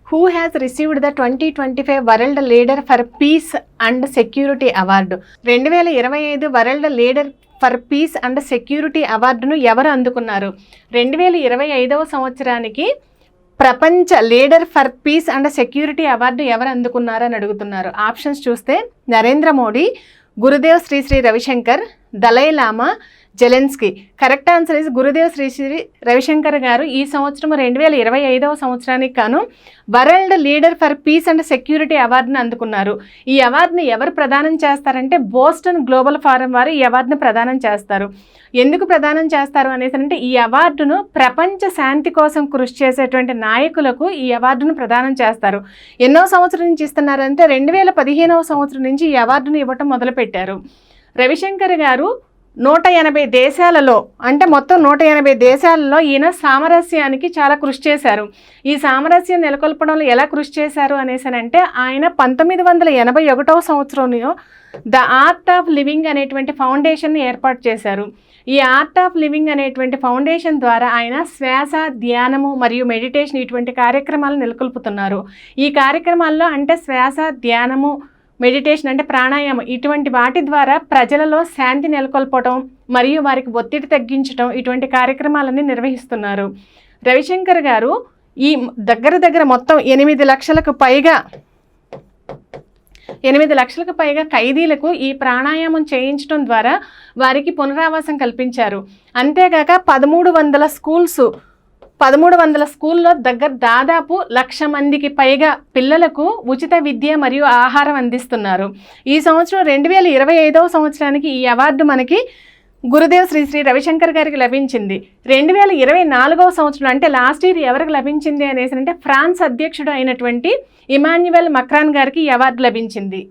Who has received the 2025 world leader for peace and security award? 2025 world leader for peace and security అవార్డును ఎవరు అందుకున్నారు? 2025వ సంవత్సరానికి ప్రపంచ leader for peace and security award ఎవరు అందుకున్నారని అడుగుతున్నారు. Options చూస్తే Narendra Modi, Gurudev Shri Shri Ravishankar, Dalai Lama, Zelensky. Correct answer is Gurudev Shri Shri Ravishankar గారు ఈ సంవత్సరం 2025వ సంవత్సరానికి గాను world leader for peace and security అవార్డును అందుకున్నారు. ఈ అవార్డుని ఎవరు ప్రదానం చేస్తారంటే బోస్టన్ గ్లోబల్ ఫారం వారు ఈ అవార్డును ప్రదానం చేస్తారు. ఎందుకు ప్రదానం చేస్తారు అనేసి అంటే ఈ అవార్డును ప్రపంచ శాంతి కోసం కృషి చేసేటువంటి నాయకులకు ఈ అవార్డును ప్రదానం చేస్తారు. ఎన్నో సంవత్సరం నుంచి ఇస్తున్నారంటే 2015వ సంవత్సరం నుంచి ఈ అవార్డును ఇవ్వటం మొదలుపెట్టారు. రవిశంకర్ గారు 180 దేశాలలో అంటే మొత్తం 180 దేశాలలో ఈయన సామరస్యానికి చాలా కృషి చేశారు. ఈ సామరస్యం నెలకొల్పడంలో ఎలా కృషి చేశారు అనేసనంటే ఆయన 1981వ సంవత్సరంలో ద ఆర్ట్ ఆఫ్ లివింగ్ అనేటువంటి ఫౌండేషన్ని ఏర్పాటు చేశారు. ఈ ఆర్ట్ ఆఫ్ లివింగ్ అనేటువంటి ఫౌండేషన్ ద్వారా ఆయన శ్వాస, ధ్యానము మరియు మెడిటేషన్ ఇటువంటి కార్యక్రమాలు నెలకొల్పుతున్నారు. ఈ కార్యక్రమాల్లో అంటే శ్వాస, ధ్యానము, మెడిటేషన్ అంటే ప్రాణాయామం ఇటువంటి వాటి ద్వారా ప్రజలలో శాంతి నెలకొల్పడం మరియు వారికి ఒత్తిడి తగ్గించడం ఇటువంటి కార్యక్రమాలన్నీ నిర్వహిస్తున్నారు. రవిశంకర్ గారు ఈ దగ్గర మొత్తం 8 లక్షలకు పైగా ఖైదీలకు ఈ ప్రాణాయామం చేయించడం ద్వారా వారికి పునరావాసం కల్పించారు. అంతేగాక 1300 స్కూల్లో దాదాపు 1,00,000 మందికి పైగా పిల్లలకు ఉచిత విద్య మరియు ఆహారం అందిస్తున్నారు. ఈ సంవత్సరం 2025వ సంవత్సరానికి ఈ అవార్డు మనకి గురుదేవ్ శ్రీ శ్రీ రవిశంకర్ గారికి లభించింది. 2024వ సంవత్సరం అంటే లాస్ట్ ఇయర్ ఎవరికి లభించింది అనేసి అంటే ఫ్రాన్స్ అధ్యక్షుడు అయినటువంటి ఇమాన్యుయల్ మక్రాన్ గారికి ఈ అవార్డు లభించింది.